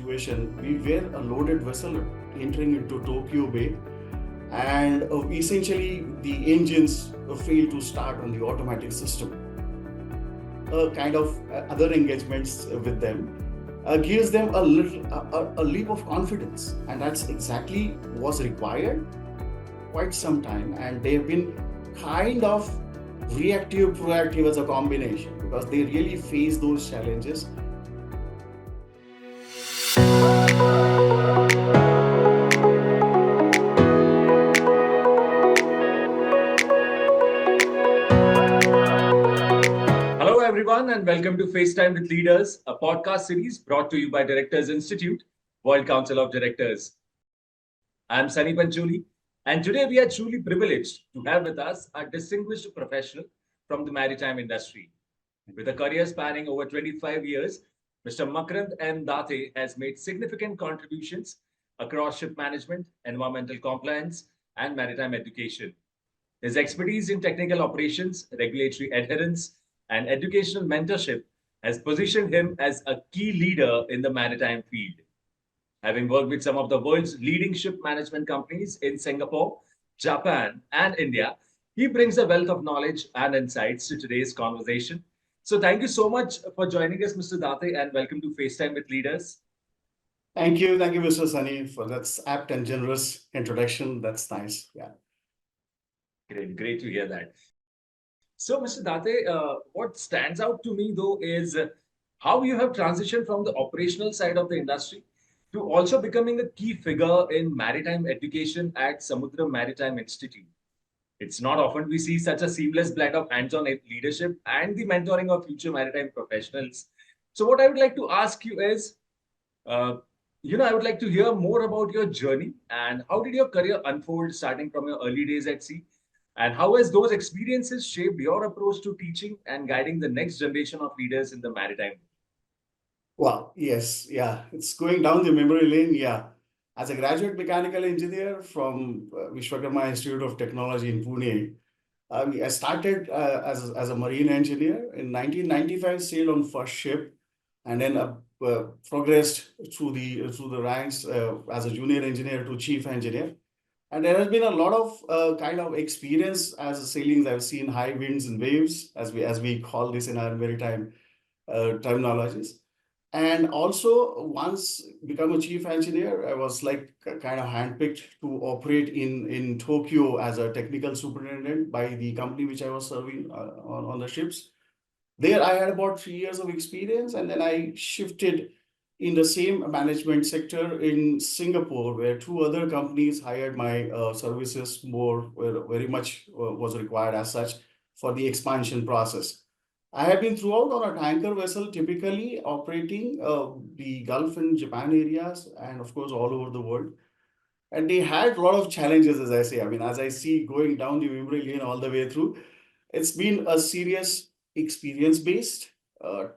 situation. We were a loaded vessel entering into Tokyo Bay, and essentially the engines failed to start on the automatic system. Kind of other engagements with them gives them a leap of confidence, and that's exactly was required quite some time. And they've been kind of reactive, proactive as a combination because they really face those challenges. Hello, everyone, and welcome to FaceTime with Leaders, a podcast series brought to you by Directors Institute, World Council of Directors. I'm Sunny Pancholi, and today we are truly privileged to have with us a distinguished professional from the maritime industry. With a career spanning over 25 years, Mr. Makarand M Date has made significant contributions across ship management, environmental compliance, and maritime education. His expertise in technical operations, regulatory adherence, and educational mentorship has positioned him as a key leader in the maritime field. Having worked with some of the world's leading ship management companies in Singapore, Japan, and India, he brings a wealth of knowledge and insights to today's conversation. So, thank you so much for joining us, Mr. Date, and welcome to FaceTime with Leaders. Thank you, Mr. Sunny, for that apt and generous introduction. That's nice. Yeah. Great to hear that. So, Mr. Date, what stands out to me though is how you have transitioned from the operational side of the industry to also becoming a key figure in maritime education at Samundra Maritime Institute. It's not often we see such a seamless blend of hands-on leadership and the mentoring of future maritime professionals. So, what I would like to ask you is, uh, I would like to hear more about your journey and how did your career unfold starting from your early days at sea? And how has those experiences shaped your approach to teaching and guiding the next generation of leaders in the maritime? Wow. Yes. Yeah. It's going down the memory lane. Yeah. As a graduate mechanical engineer from Vishwakarma Institute of Technology in Pune, I started as a marine engineer in 1995. Sailed on first ship, and then progressed through the ranks as a junior engineer to chief engineer. And there has been a lot of kind of experience as a sailings. I've seen high winds and waves, as we call this in our maritime terminologies. And also, once become a chief engineer, I was like kind of handpicked to operate in Tokyo as a technical superintendent by the company which I was serving on the ships. There, I had about 3 years of experience, and then I shifted in the same management sector in Singapore, where two other companies hired my services more, very much was required as such for the expansion process. I have been throughout on a tanker vessel, typically operating the Gulf and Japan areas, and of course all over the world. And they had a lot of challenges, as I say. I mean, as I see going down the memory lane all the way through, it's been a serious experience based,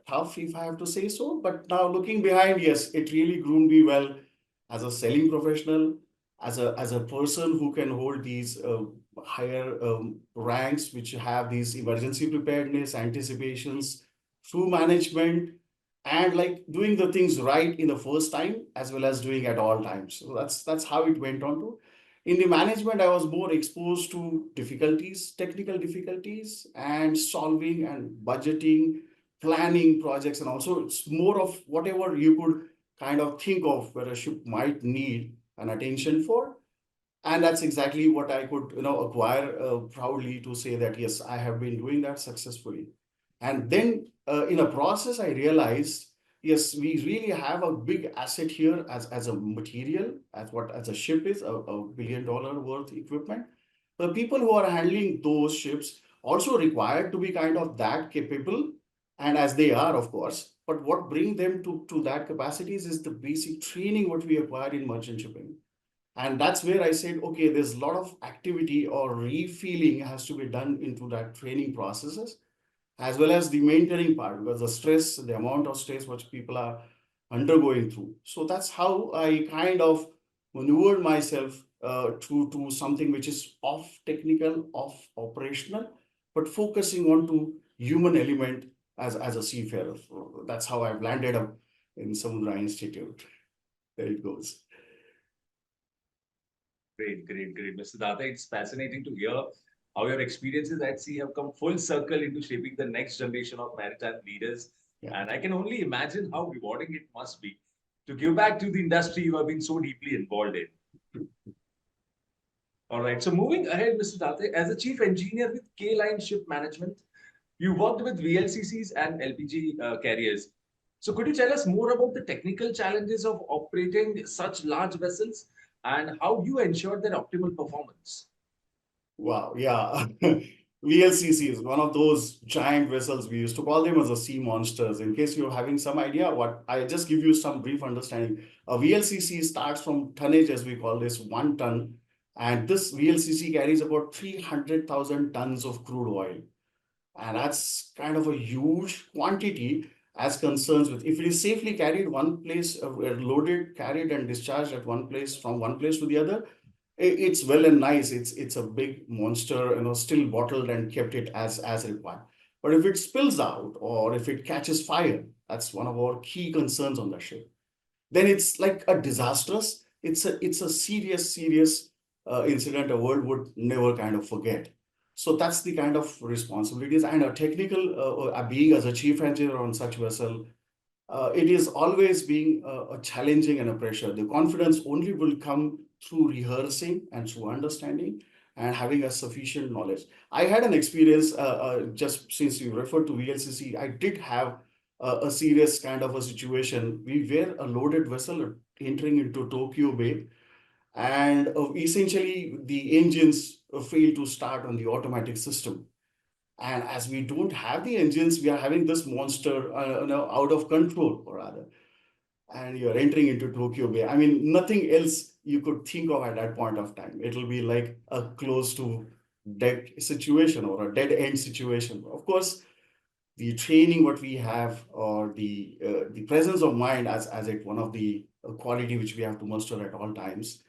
tough if I have to say so. But now looking behind, yes, it really groomed me well as a selling professional, as a person who can hold these higher ranks, which have these emergency preparedness, anticipations through management, and like doing the things right in the first time as well as doing at all times. So that's how it went on to. In the management, I was more exposed to difficulties, technical difficulties, and solving and budgeting, planning projects, and also it's more of whatever you could kind of think of where a ship might need an attention for. And that's exactly what I could, acquire proudly to say that yes, I have been doing that successfully. And then in a process, I realized yes, we really have a big asset here as a material, as a ship is a $1 billion worth equipment. The people who are handling those ships also required to be kind of that capable, and as they are, of course. But what brings them to that capacities is the basic training what we acquired in merchant shipping. And that's where I said, okay, there's a lot of activity or refeeling has to be done into that training processes, as well as the mentoring part, because the stress, the amount of stress which people are undergoing through. So that's how I kind of maneuvered myself to something which is off technical, off operational, but focusing on to human element as a seafarer. So that's how I've landed up in Samundra Institute. there it goes. Great, great, great. Mr. Data, it's fascinating to hear how your experiences at sea have come full circle into shaping the next generation of maritime leaders. Yeah. And I can only imagine how rewarding it must be to give back to the industry you have been so deeply involved in. All right. So moving ahead, Mr. Date, as a chief engineer with K-Line Ship Management, you worked with VLCCs and LPG carriers. So could you tell us more about the technical challenges of operating such large vessels and how you ensured their optimal performance? Wow, yeah. VLCC is one of those giant vessels. We used to call them as the sea monsters. In case you're having some idea, what I just give you some brief understanding. A VLCC starts from tonnage, as we call this, 1 ton, and this VLCC carries about 300,000 tons of crude oil, and that's kind of a huge quantity as concerns with if it is safely carried one place, loaded, carried, and discharged at one place from one place to the other. It's well and nice. It's a big monster, still bottled and kept it as required. But if it spills out or if it catches fire, that's one of our key concerns on the ship. Then it's like a disastrous. It's a serious incident a world would never kind of forget. So that's the kind of responsibilities and a technical being as a chief engineer on such vessel. It is always being a challenging and a pressure. The confidence only will come through rehearsing and through understanding and having a sufficient knowledge. I had an experience, just since you referred to VLCC, I did have a serious kind of a situation. We were a loaded vessel entering into Tokyo Bay, and essentially the engines failed to start on the automatic system. And as we don't have the engines, we are having this monster, out of control, or rather, and you're entering into Tokyo Bay. I mean, nothing else you could think of at that point of time. It'll be like a close to dead situation or a dead end situation. Of course, the training what we have or the presence of mind as it one of the quality which we have to muster at all times,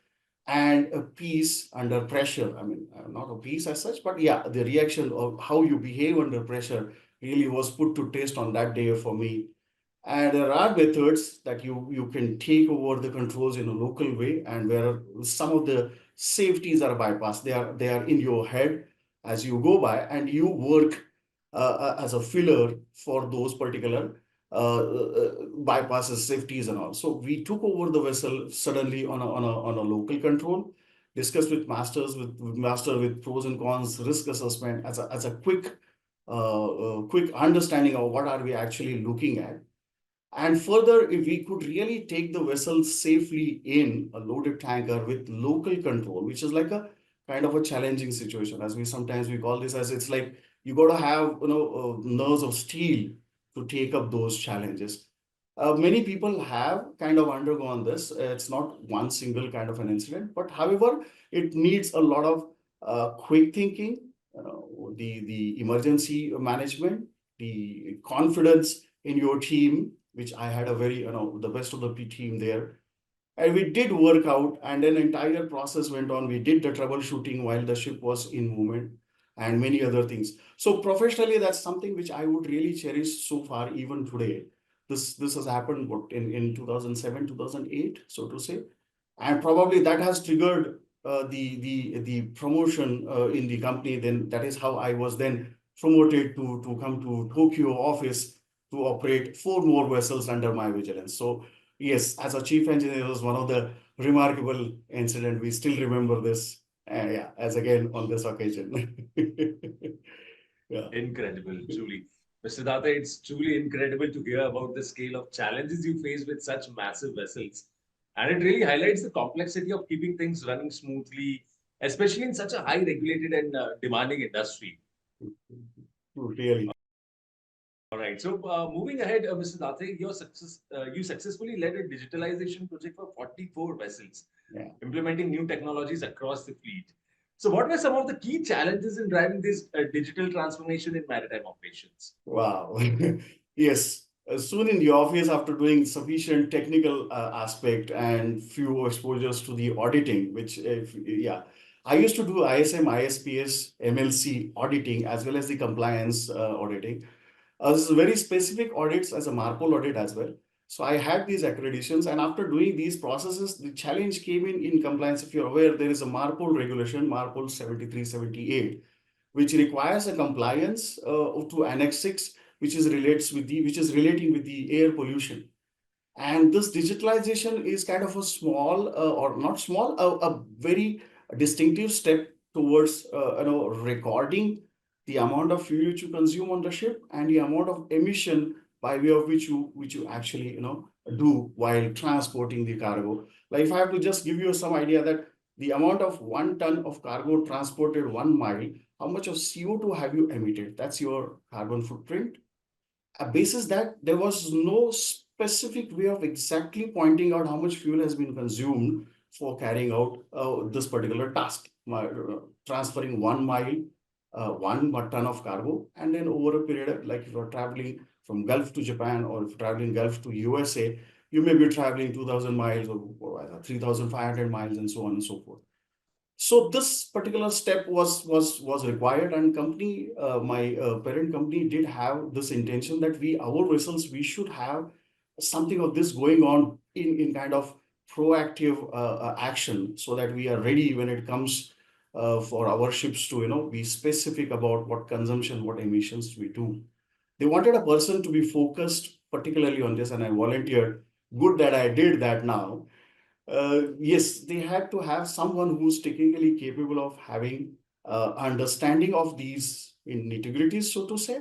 and a peace under pressure. I mean, not a peace as such, but yeah, the reaction of how you behave under pressure really was put to test on that day for me. And there are methods that you can take over the controls in a local way, and where some of the safeties are bypassed. They are in your head as you go by, and you work as a filler for those particular bypasses, safeties, and all. So we took over the vessel suddenly on a local control, discussed with master with pros and cons, risk assessment as a quick understanding of what are we actually looking at. And further, if we could really take the vessel safely in a loaded tanker with local control, which is like a kind of a challenging situation, as we sometimes we call this as it's like you got to have nerves of steel to take up those challenges. Many people have kind of undergone this. It's not one single kind of an incident, but however, it needs a lot of quick thinking, the emergency management, the confidence in your team, which I had a very, the best of the team there. And we did work out, and then entire process went on. We did the troubleshooting while the ship was in movement and many other things. So professionally, that's something which I would really cherish so far, even today. This has happened what in 2007, 2008, so to say. And probably that has triggered the promotion in the company. Then that is how I was then promoted to come to Tokyo office to operate 4 more vessels under my vigilance. So yes, as a chief engineer, it was one of the remarkable incident. We still remember this, yeah, as again on this occasion. Yeah. Incredible, truly. Mr. Data, it's truly incredible to hear about the scale of challenges you face with such massive vessels. And it really highlights the complexity of keeping things running smoothly, especially in such a high regulated and demanding industry. Really. All right. So moving ahead, Mr. Date, you successfully led a digitalization project for 44 vessels, Yeah. implementing new technologies across the fleet. So what were some of the key challenges in driving this digital transformation in maritime operations? Wow. Yes. Soon in the office, after doing sufficient technical aspect and few exposures to the auditing, which, yeah, I used to do ISM, ISPS, MLC auditing as well as the compliance auditing. This is very specific audits as a Marpol audit as well. So I had these accreditations, and after doing these processes, the challenge came in compliance. If you're aware, there is a MARPOL regulation, MARPOL 7378, which requires a compliance to Annex 6, which is relating with the air pollution. And this digitalization is kind of a small, or not small, a very distinctive step towards recording the amount of fuel which you consume on the ship and the amount of emission by way of which you actually do while transporting the cargo. Like if I have to just give you some idea that the amount of 1 ton of cargo transported 1 mile, how much of CO2 have you emitted? That's your carbon footprint. Basis that there was no specific way of exactly pointing out how much fuel has been consumed for carrying out this particular task, transferring 1 mile, 1 ton of cargo, and then over a period of, like if you're traveling from Gulf to Japan or if you're traveling Gulf to USA, you may be traveling 2,000 miles or 3,500 miles and so on and so forth. So this particular step was required, and company, my parent company, did have this intention that our vessels, we should have something of this going on in kind of proactive action, so that we are ready when it comes for our ships to be specific about what consumption, what emissions we do. They wanted a person to be focused particularly on this, and I volunteered. Good that I did that now. Yes, they had to have someone who's technically capable of having understanding of these in nitty-gritties, so to say,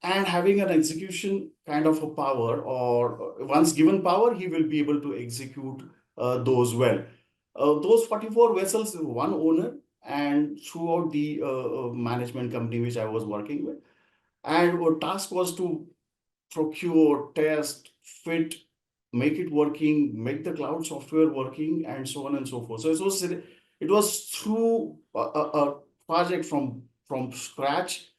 and having an execution kind of a power, or once given power, he will be able to execute those well. Those 44 vessels, one owner, and throughout the management company which I was working with, and our task was to procure, test, fit, make it working, make the cloud software working, and so on and so forth. So it was through a project from scratch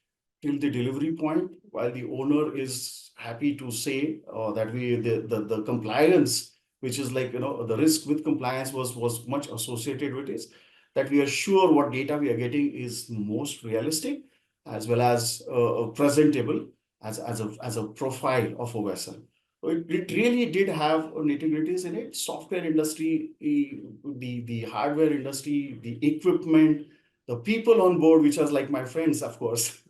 till the delivery point, while the owner is happy to say that the compliance, which is like the risk with compliance was much associated with this, that we are sure what data we are getting is most realistic as well as presentable as a profile of a vessel. So it really did have nitty-gritties in it. Software industry, the hardware industry, the equipment, the people on board, which was like my friends, of course,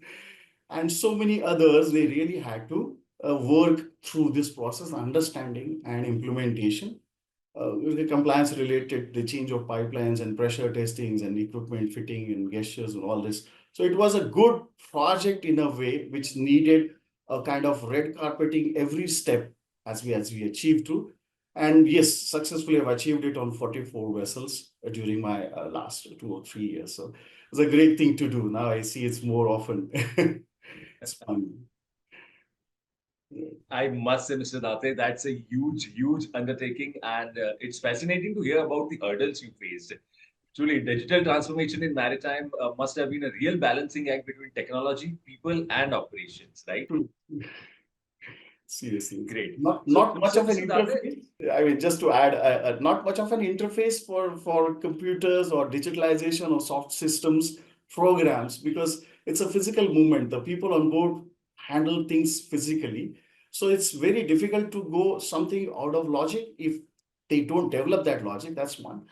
and so many others, they really had to work through this process, understanding and implementation. The compliance related, the change of pipelines and pressure testings and equipment fitting and gestures and all this. So it was a good project in a way, which needed a kind of red carpeting every step as we achieved to. And yes, successfully I've achieved it on 44 vessels during my last 2 or 3 years. So it's a great thing to do. Now I see it's more often. It's fun. I must say, Mr. Date, that's a huge, huge undertaking, and it's fascinating to hear about the hurdles you faced. Truly, digital transformation in maritime must have been a real balancing act between technology, people, and operations, right? Seriously, Great. not much So of an Mr. Date, interface. I mean, just to add, not much of an interface for computers or digitalization or soft systems programs, because it's a physical movement. The people on board handle things physically, so it's very difficult to go something out of logic if they don't develop that logic. That's one.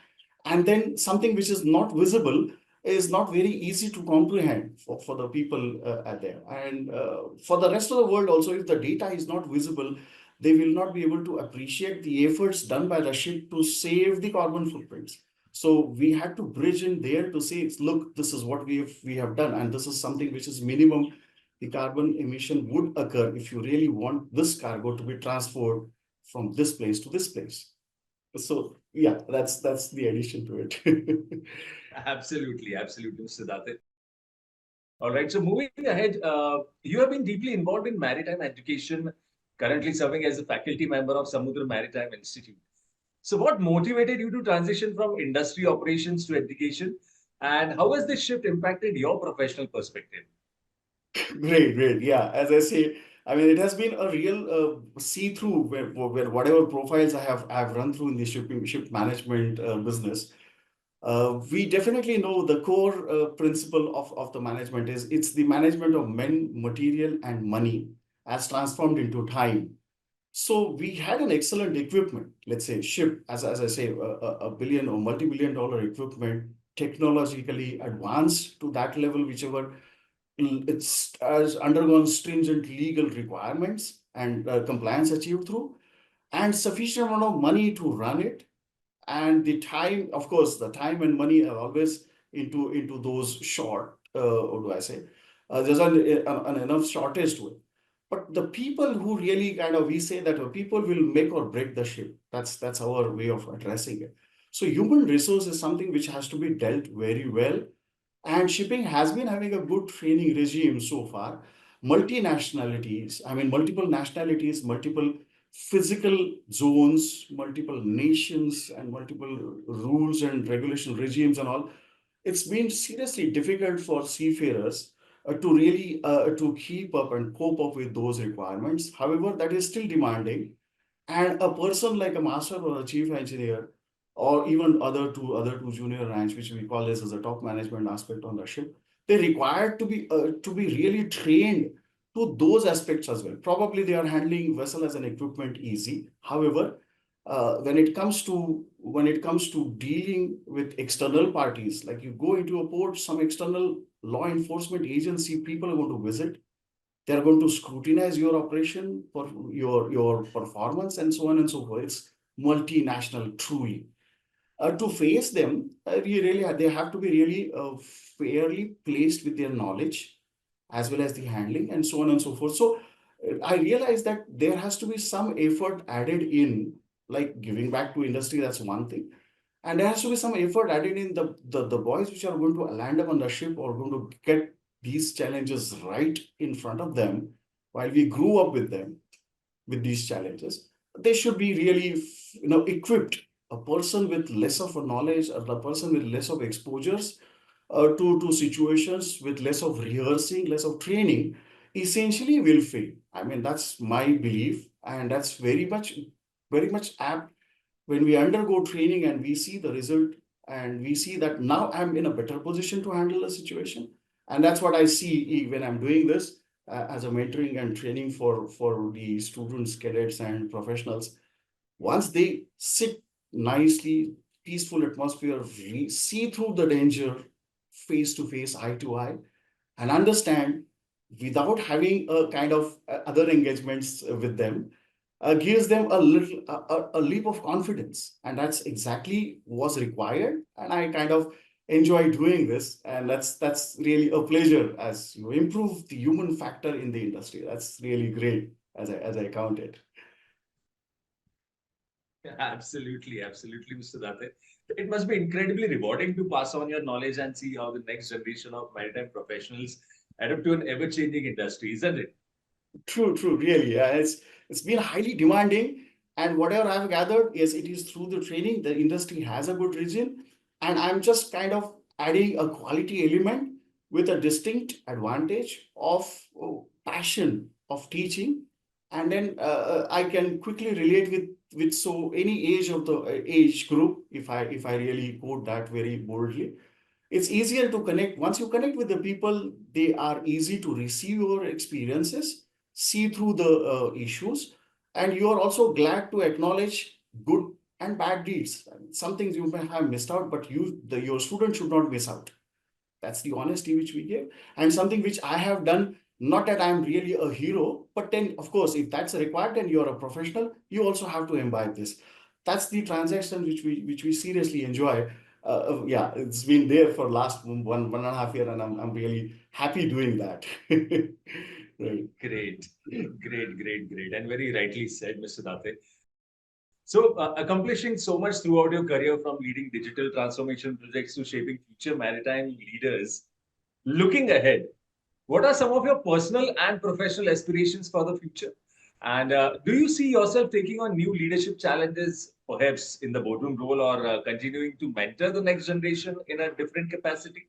And then something which is not visible is not very easy to comprehend for the people out there. And for the rest of the world also, if the data is not visible, they will not be able to appreciate the efforts done by the ship to save the carbon footprints. So we had to bridge in there to say, look, this is what we have done, and this is something which is minimum the carbon emission would occur if you really want this cargo to be transferred from this place to this place. So yeah, that's the addition to it. absolutely, absolutely, Mr. Date. All right. So moving ahead, you have been deeply involved in maritime education, currently serving as a faculty member of Samundra Maritime Institute. So, what motivated you to transition from industry operations to education, and how has this shift impacted your professional perspective? Great, great. Yeah, as I say, I mean, it has been a real see-through where whatever profiles I've run through in the ship management business. We definitely know the core principle of the management is it's the management of men, material, and money as transformed into time. So we had an excellent equipment, let's say ship, as I say, a billion or multi-billion dollar equipment, technologically advanced to that level, whichever it's has undergone stringent legal requirements and compliance achieved through, and sufficient amount of money to run it, and the time, of course, the time and money are always into those short, what do I say? There's an enough shortage to it. But the people who really kind of, we say that people will make or break the ship. That's our way of addressing it. So human resource is something which has to be dealt very well, and shipping has been having a good training regime so far. Multinationalities, I mean, multiple nationalities, multiple physical zones, multiple nations, and multiple rules and regulation regimes and all. It's been seriously difficult for seafarers to really to keep up and cope up with those requirements. However, that is still demanding, and a person like a master or a chief engineer, or even other two junior ranks, which we call this as a top management aspect on the ship, they required to be really trained to those aspects as well. Probably they are handling vessel as an equipment easy. However, when it comes to dealing with external parties, like you go into a port, some external law enforcement agency people are going to visit, they're going to scrutinize your operation for your performance and so on and so forth. It's multinational, truly. To face them, they have to be really fairly placed with their knowledge as well as the handling and so on and so forth. So I realize that there has to be some effort added in, like giving back to industry. That's one thing, and there has to be some effort added in the boys which are going to land up on the ship or going to get these challenges right in front of them while we grew up with them with these challenges. They should be really, equipped. A person with less of a knowledge, or the person with less of exposures to situations, with less of rehearsing, less of training, essentially will fail. I mean, that's my belief, and that's very much apt when we undergo training and we see the result, and we see that now I'm in a better position to handle the situation. And that's what I see when I'm doing this as a mentoring and training for the students, cadets, and professionals. Once they sit nicely, peaceful atmosphere, see through the danger face to face, eye to eye, and understand without having a kind of other engagements with them, gives them a leap of confidence, and that's exactly what's required. And I kind of enjoy doing this, and that's really a pleasure as you improve the human factor in the industry. That's really great as I count it. Absolutely, absolutely, Mr. Date. It must be incredibly rewarding to pass on your knowledge and see how the next generation of maritime professionals adapt to an ever-changing industry, isn't it? True, really. It's been highly demanding, and whatever I've gathered, yes, it is through the training. The industry has a good region, and I'm just kind of adding a quality element with a distinct advantage of passion of teaching, and then I can quickly relate with so any age of the age group. If I really quote that very boldly, it's easier to connect. Once you connect with the people, they are easy to receive your experiences, see through the issues, and you are also glad to acknowledge good and bad deeds. Some things you may have missed out, but your student should not miss out. That's the honesty which we give, and something which I have done. Not that I'm really a hero, but then, of course, if that's required and you're a professional, you also have to imbibe this. That's the transaction which we seriously enjoy. Yeah, it's been there for last one and a half year, and I'm really happy doing that. Right. Great, great, and very rightly said, Mr. Date. So, accomplishing so much throughout your career, from leading digital transformation projects to shaping future maritime leaders, looking ahead, what are some of your personal and professional aspirations for the future? And do you see yourself taking on new leadership challenges, perhaps in the boardroom role, or continuing to mentor the next generation in a different capacity?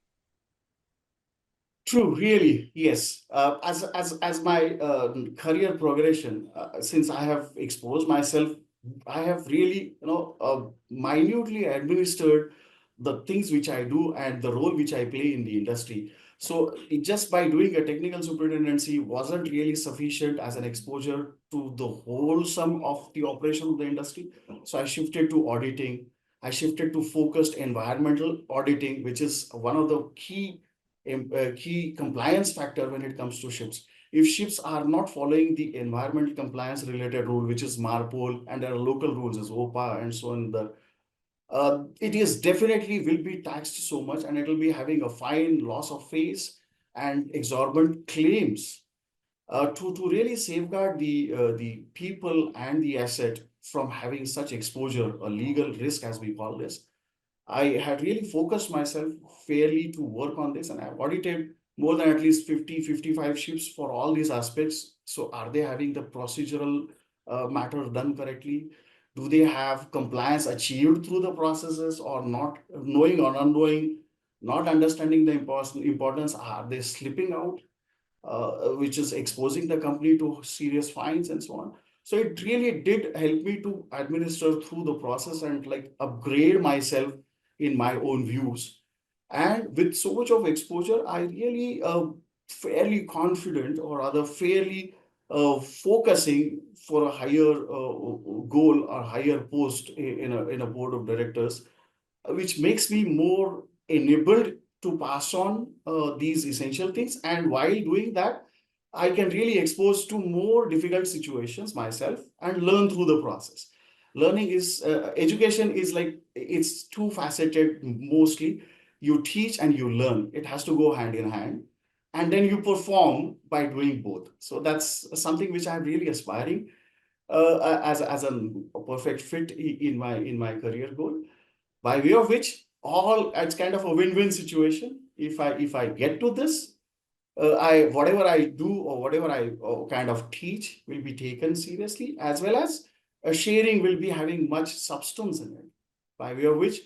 True, really, yes. As my career progression, since I have exposed myself, I have really, minutely administered the things which I do and the role which I play in the industry. So just by doing a technical superintendency wasn't really sufficient as an exposure to the whole sum of the operation of the industry. So I shifted to auditing. I shifted to focused environmental auditing, which is one of the key compliance factor when it comes to ships. If ships are not following the environmental compliance related rule, which is MARPOL, and there are local rules as OPA and so on, it is definitely will be taxed so much, and it will be having a fine, loss of face, and exorbitant claims. To really safeguard the people and the asset from having such exposure, a legal risk as we call this, I had really focused myself fairly to work on this, and I've audited more than at least 50, 55 ships for all these aspects. So are they having the procedural matter done correctly? Do they have compliance achieved through the processes or not, knowing or unknowing, not understanding the importance? Are they slipping out, which is exposing the company to serious fines and so on? So it really did help me to administer through the process and like upgrade myself in my own views. And with so much of exposure, I really fairly confident, or rather fairly focusing for a higher goal or higher post in a board of directors, which makes me more enabled to pass on these essential things. And while doing that, I can really expose to more difficult situations myself and learn through the process. Learning is education is like it's two faceted mostly. You teach and you learn. It has to go hand in hand, and then you perform by doing both. So that's something which I'm really aspiring as a perfect fit in my career goal, by way of which all it's kind of a win-win situation. If I get to this, I whatever I do or whatever I kind of teach will be taken seriously, as well as sharing will be having much substance in it, by way of which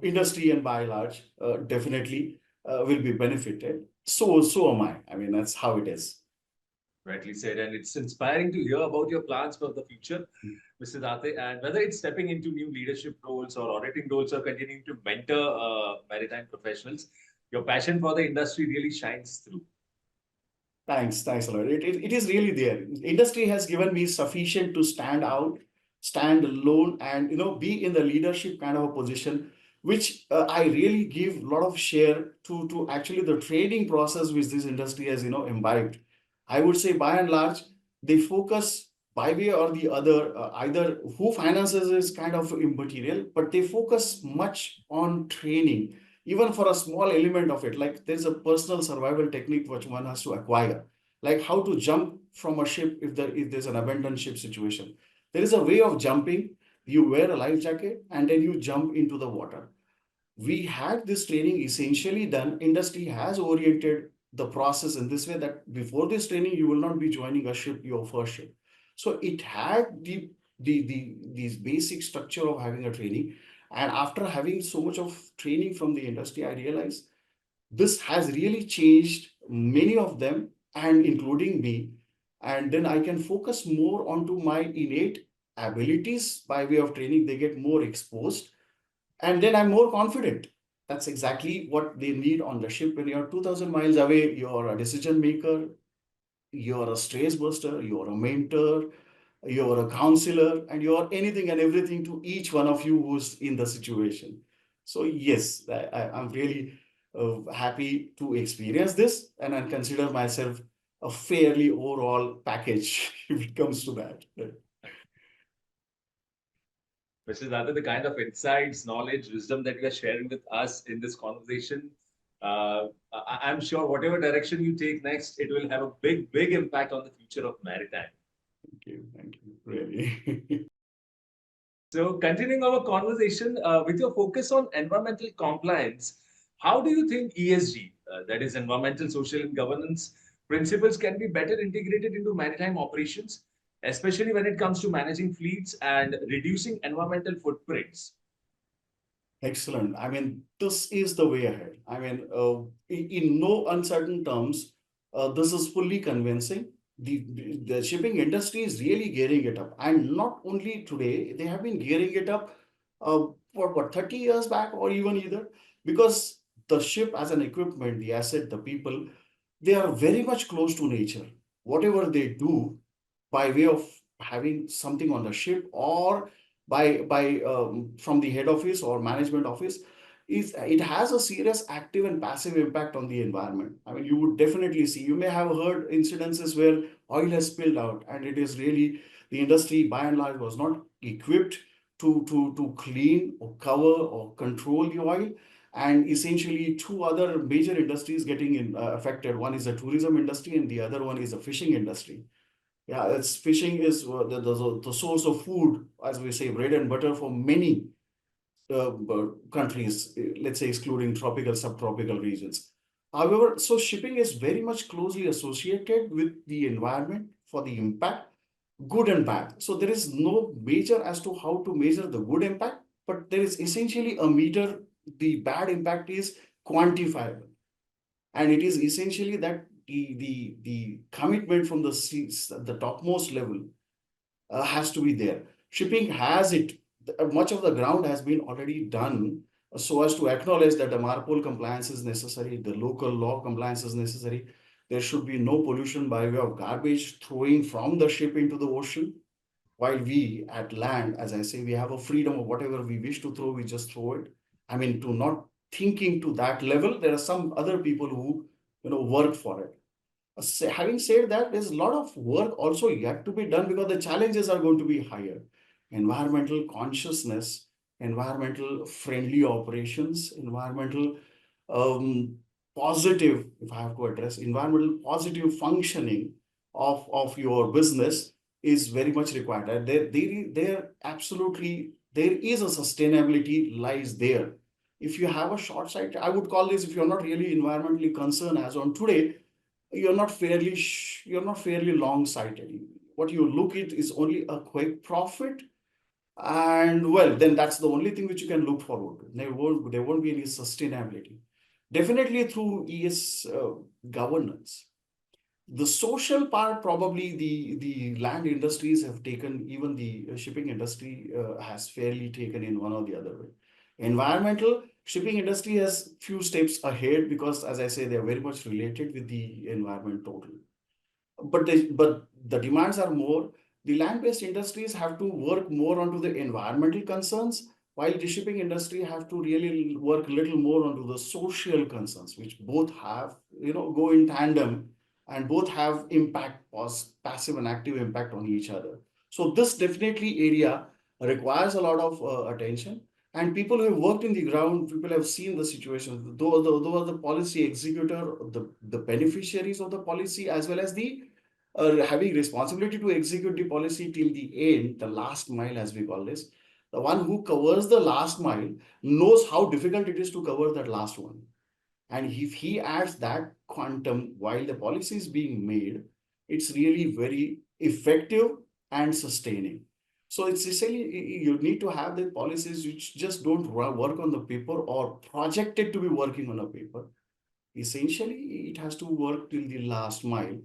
industry and by large definitely will be benefited. So am I. I mean, that's how it is. Rightly said, and it's inspiring to hear about your plans for the future, Mr. Date, and whether it's stepping into new leadership roles or auditing roles or continuing to mentor maritime professionals, your passion for the industry really shines through. Thanks a lot. It is really there. Industry has given me sufficient to stand out, stand alone, and be in the leadership kind of a position, which I really give a lot of share to actually the training process which this industry has imbibed. I would say by and large they focus by way or the other, either who finances is kind of immaterial, but they focus much on training, even for a small element of it. Like there's a personal survival technique which one has to acquire, like how to jump from a ship if there's an abandoned ship situation. There is a way of jumping. You wear a life jacket and then you jump into the water. We had this training essentially done. Industry has oriented the process in this way that before this training you will not be joining a ship, your first ship. So it had these basic structure of having a training. And after having so much of training from the industry, I realized this has really changed many of them, and including me. And then I can focus more onto my innate abilities by way of training. They get more exposed, and then I'm more confident. That's exactly what they need on the ship. When you're 2000 miles away, you're a decision maker, you're a stress buster, you're a mentor, you're a counselor, and you're anything and everything to each one of you who's in the situation. So yes, I'm really happy to experience this, and I consider myself a fairly overall package if it comes to that. Mr. Dada, the kind of insights, knowledge, wisdom that you are sharing with us in this conversation, I'm sure whatever direction you take next, it will have a big impact on the future of maritime. Thank you, really. So, continuing our conversation with your focus on environmental compliance, how do you think ESG, that is environmental, social, and governance principles, can be better integrated into maritime operations, especially when it comes to managing fleets and reducing environmental footprints? Excellent. I mean, this is the way ahead. I mean, in no uncertain terms, this is fully convincing. The shipping industry is really gearing it up. And not only today, they have been gearing it up for what, 30 years back or even either. Because the ship as an equipment, the asset, the people, they are very much close to nature. Whatever they do by way of having something on the ship or by from the head office or management office, is it has a serious active and passive impact on the environment. I mean, you would definitely see, you may have heard incidences where oil has spilled out, and it is really the industry by and large was not equipped to clean or cover or control the oil. And essentially two other major industries getting affected. One is the tourism industry and the other one is the fishing industry. Yeah, it's fishing is the source of food, as we say, bread and butter for many countries, let's say excluding tropical, subtropical regions. However, so shipping is very much closely associated with the environment for the impact, good and bad. So there is no measure as to how to measure the good impact, but there is essentially a meter. The bad impact is quantifiable, and it is essentially that the commitment from the seas at the topmost level has to be there. Shipping has it. Much of the ground has been already done so as to acknowledge that the MARPOL compliance is necessary, the local law compliance is necessary. There should be no pollution by way of garbage throwing from the ship into the ocean. While we at land, as I say, we have a freedom of whatever we wish to throw, we just throw it. I mean, to not thinking to that level, there are some other people who work for it. Having said that, there's a lot of work also yet to be done because the challenges are going to be higher. Environmental consciousness, environmental friendly operations, environmental um, positive, if I have to address, environmental positive functioning of your business is very much required. And there absolutely, there is a sustainability lies there. If you have a short sight, I would call this, if you're not really environmentally concerned as on today, you're not fairly long sighted. What you look at is only a quick profit, and well, then that's the only thing which you can look forward to. There won't be any sustainability. Definitely through ES governance. The social part, probably the land industries have taken, even the shipping industry has fairly taken in one or the other way. Environmental, shipping industry has few steps ahead because, as I say, they are very much related with the environment total. But the demands are more. The land-based industries have to work more onto the environmental concerns, while the shipping industry have to really work a little more onto the social concerns, which both have, go in tandem, and both have impact, passive and active impact on each other. So this definitely area requires a lot of attention. And people who have worked in the ground, people have seen the situation. Though the policy executor, the beneficiaries of the policy, as well as the having responsibility to execute the policy till the end, the last mile, as we call this, the one who covers the last mile knows how difficult it is to cover that last one. And if he adds that quantum while the policy is being made, it's really very effective and sustaining. So it's essentially, you need to have the policies which just don't work on the paper or projected to be working on a paper. Essentially, it has to work till the last mile.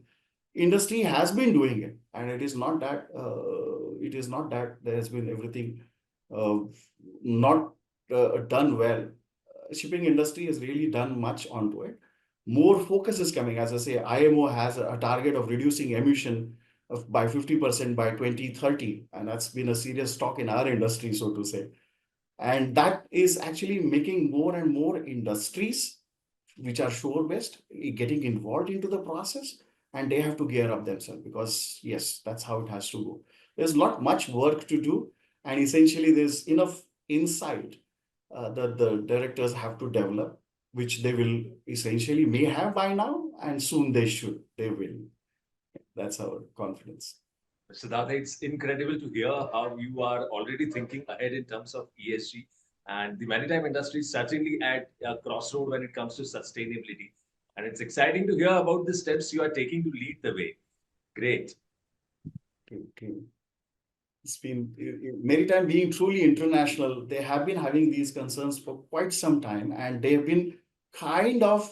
Industry has been doing it, and it is not that there has been everything uh, not done well. Shipping industry has really done much onto it. More focus is coming. As I say, IMO has a target of reducing emission by 50% by 2030, and that's been a serious talk in our industry, so to say. And that is actually making more and more industries which are shore-based getting involved into the process, and they have to gear up themselves because yes, that's how it has to go. There's not much work to do, and essentially there's enough insight that the directors have to develop, which they will essentially may have by now, and soon they will. That's our confidence. Siddhartha, it's incredible to hear how you are already thinking ahead in terms of ESG. And the maritime industry is certainly at a crossroad when it comes to sustainability. And it's exciting to hear about the steps you are taking to lead the way. Great. Okay. It's been maritime being truly international. They have been having these concerns for quite some time, and they have been kind of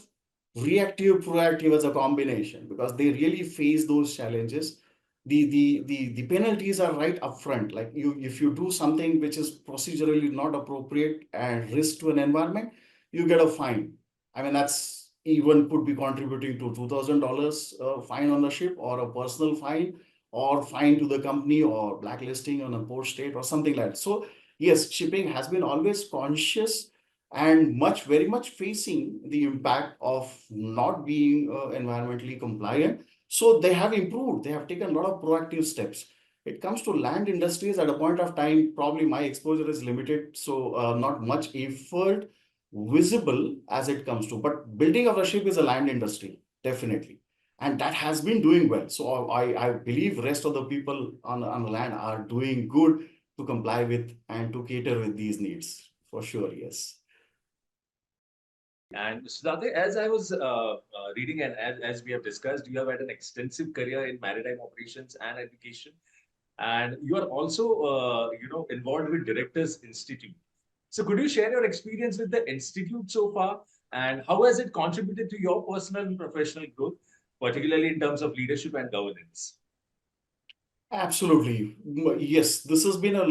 reactive, proactive as a combination because they really face those challenges. The penalties are right upfront. Like if you do something which is procedurally not appropriate and risk to an environment, you get a fine. I mean, that's even could be contributing to $2,000 fine on the ship, or a personal fine, or fine to the company, or blacklisting on a port state, or something like that. So yes, shipping has been always conscious and very much facing the impact of not being environmentally compliant. So they have improved. They have taken a lot of proactive steps. It comes to land industries at a point of time, probably my exposure is limited, so not much effort visible as it comes to. But building of a ship is a land industry, definitely. And that has been doing well. So I believe rest of the people on the land are doing good to comply with and to cater with these needs. For sure, yes. And Siddharth, as I was reading and as we have discussed, you have had an extensive career in maritime operations and education, and you are also, involved with Directors Institute. So, could you share your experience with the institute so far, and how has it contributed to your personal and professional growth, particularly in terms of leadership and governance? Absolutely. Yes, this has been a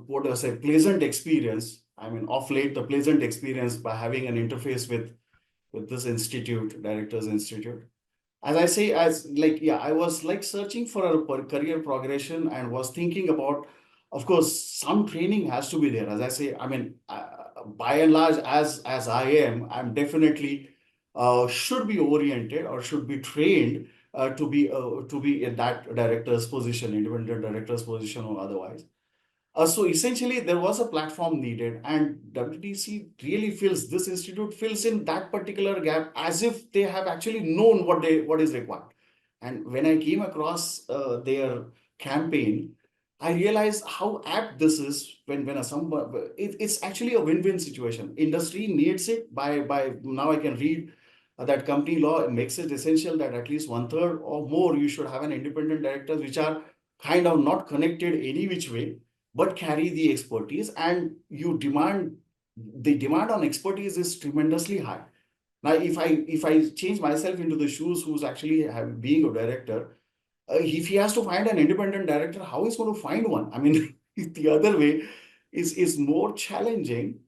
what do I say, pleasant experience. I mean, of late, the pleasant experience by having an interface with this institute, Directors Institute. As I say, as like, yeah, I was like searching for a career progression and was thinking about, of course, some training has to be there. As I say, I mean, by and large, as I am, I'm definitely should be oriented or should be trained to be in that director's position, independent director's position or otherwise. So essentially, there was a platform needed, and WTC really fills this institute fills in that particular gap as if they have actually known what is required. And when I came across their campaign, I realized how apt this is when it's actually a win-win situation. Industry needs it. By now I can read that company law makes it essential that at least one third or more you should have an independent directors which are kind of not connected any which way but carry the expertise, and the demand on expertise is tremendously high. Now if I change myself into the shoes who's actually being a director, if he has to find an independent director, how is going to find one? I mean, the other way is more challenging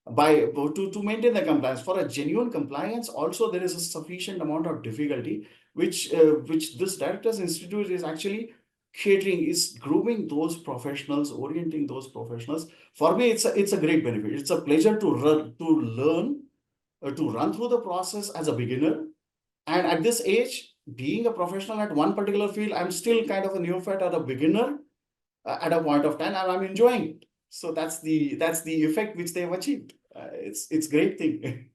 to maintain the compliance. For a genuine compliance, also there is a sufficient amount of difficulty, which this Directors Institute is actually catering, is grooming those professionals, orienting those professionals. For me, it's a great benefit. It's a pleasure to learn, to run through the process as a beginner, and at this age, being a professional at one particular field, I'm still kind of a neophyte or a beginner at a point of time, and I'm enjoying it. So that's the effect which they've achieved. It's great thing.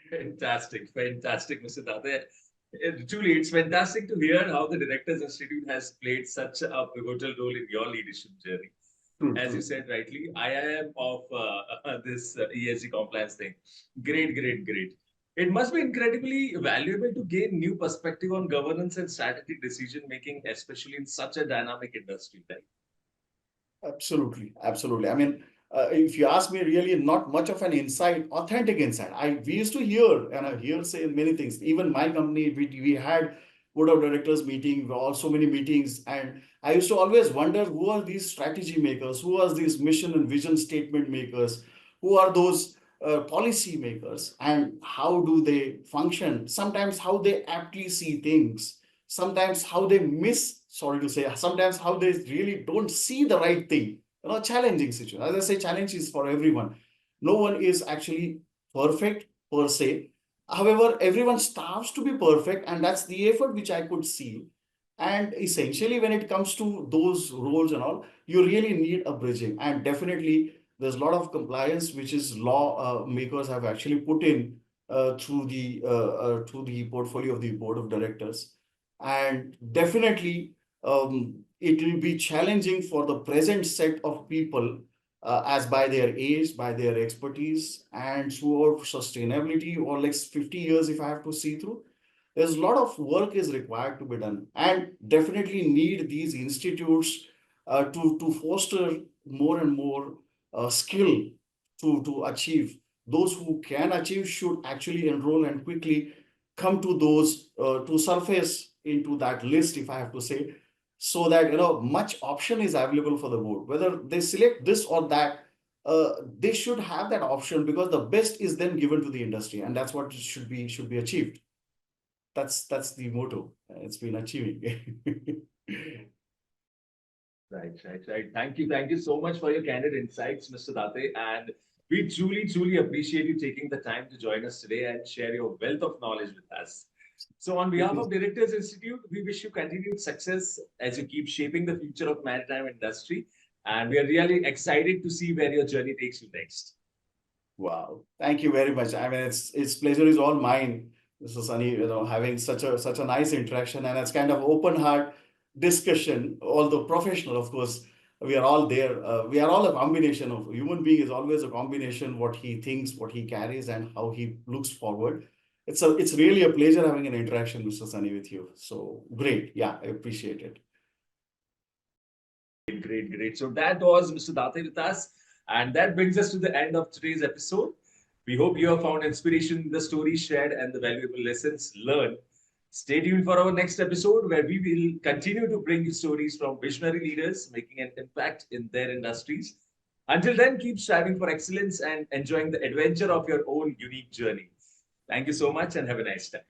Fantastic, fantastic, Mr. Dade. Truly, it's fantastic to hear how the Directors Institute has played such a pivotal role in your leadership journey. True, As you true. said rightly, I am of this ESG compliance thing. Great, great, great. It must be incredibly valuable to gain new perspective on governance and strategic decision making, especially in such a dynamic industry, right? Absolutely, absolutely. I mean, if you ask me, really not much of an insight, authentic insight. We used to hear and I hear say many things. Even my company, we had board of directors meeting, also many meetings, and I used to always wonder who are these strategy makers, who are these mission and vision statement makers, who are those policy makers, and how do they function? Sometimes how they aptly see things, sometimes how they miss, sorry to say, sometimes how they really don't see the right thing. Challenging situation. As I say, challenge is for everyone. No one is actually perfect per se. However, everyone starves to be perfect, and that's the effort which I could see. And essentially, when it comes to those roles and all, you really need a bridging. And definitely, there's a lot of compliance which is law makers have actually put in through the portfolio of the board of directors. And definitely, it will be challenging for the present set of people, as by their age, by their expertise, and throughout sustainability, or like 50 years, if I have to see through, there's a lot of work is required to be done, and definitely need these institutes to foster more and more skill to achieve. Those who can achieve should actually enroll and quickly come to those to surface into that list, if I have to say, so that much option is available for the board, whether they select this or that. they should have that option because the best is then given to the industry, and that's what should be achieved. That's the motto. It's been achieving. Right. Thank you so much for your candid insights, Mr. Date. And we truly appreciate you taking the time to join us today and share your wealth of knowledge with us. So, on behalf of Directors Institute, we wish you continued success as you keep shaping the future of maritime industry. And we are really excited to see where your journey takes you next. Wow, thank you very much. I mean, it's pleasure is all mine, Mr. Sunny, having such a nice interaction, and it's kind of open heart discussion, although professional, of course. We are all there. We are all a combination of human being is always a combination, what he thinks, what he carries, and how he looks forward. It's really a pleasure having an interaction, Mr. Sunny, with you. So great. Yeah, I appreciate it. Great. So that was Mr. Date with us. And that brings us to the end of today's episode. We hope you have found inspiration in the stories shared and the valuable lessons learned. Stay tuned for our next episode where we will continue to bring you stories from visionary leaders making an impact in their industries. Until then, keep striving for excellence and enjoying the adventure of your own unique journey. Thank you so much and have a nice time.